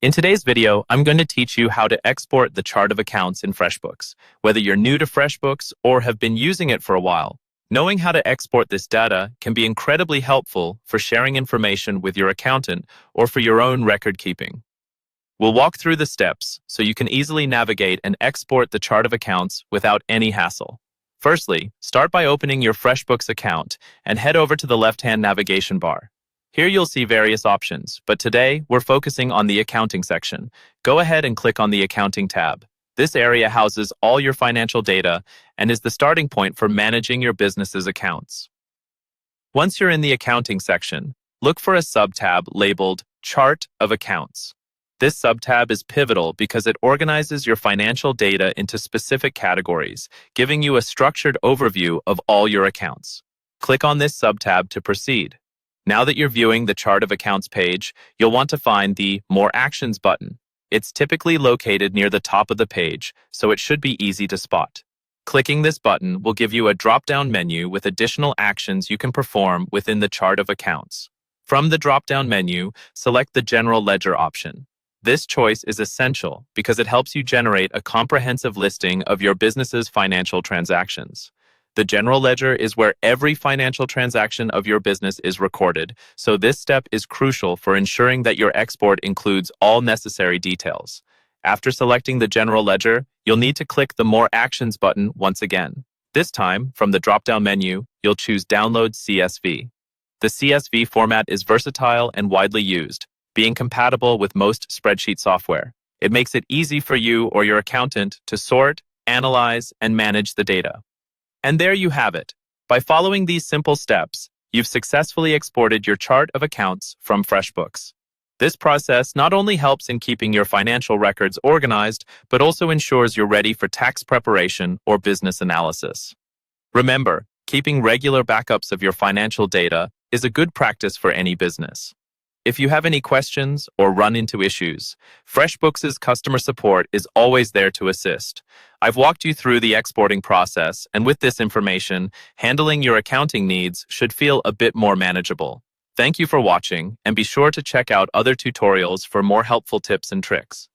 In today's video, I'm going to teach you how to export the chart of accounts in FreshBooks. Whether you're new to FreshBooks or have been using it for a while, knowing how to export this data can be incredibly helpful for sharing information with your accountant or for your own record keeping. We'll walk through the steps so you can easily navigate and export the chart of accounts without any hassle. Firstly, start by opening your FreshBooks account and head over to the left-hand navigation bar. Here you'll see various options, but today we're focusing on the accounting section. Go ahead and click on the accounting tab. This area houses all your financial data and is the starting point for managing your business's accounts. Once you're in the accounting section, look for a sub-tab labeled Chart of Accounts. This sub-tab is pivotal because it organizes your financial data into specific categories, giving you a structured overview of all your accounts. Click on this sub-tab to proceed. Now that you're viewing the Chart of Accounts page, you'll want to find the More Actions button. It's typically located near the top of the page, so it should be easy to spot. Clicking this button will give you a drop-down menu with additional actions you can perform within the Chart of Accounts. From the drop-down menu, select the General Ledger option. This choice is essential because it helps you generate a comprehensive listing of your business's financial transactions. The General Ledger is where every financial transaction of your business is recorded, so this step is crucial for ensuring that your export includes all necessary details. After selecting the General Ledger, you'll need to click the More Actions button once again. This time, from the drop-down menu, you'll choose Download CSV. The CSV format is versatile and widely used, being compatible with most spreadsheet software. It makes it easy for you or your accountant to sort, analyze, and manage the data. And there you have it. By following these simple steps, you've successfully exported your chart of accounts from FreshBooks. This process not only helps in keeping your financial records organized, but also ensures you're ready for tax preparation or business analysis. Remember, keeping regular backups of your financial data is a good practice for any business. If you have any questions or run into issues, FreshBooks' customer support is always there to assist. I've walked you through the exporting process, and with this information, handling your accounting needs should feel a bit more manageable. Thank you for watching, and be sure to check out other tutorials for more helpful tips and tricks.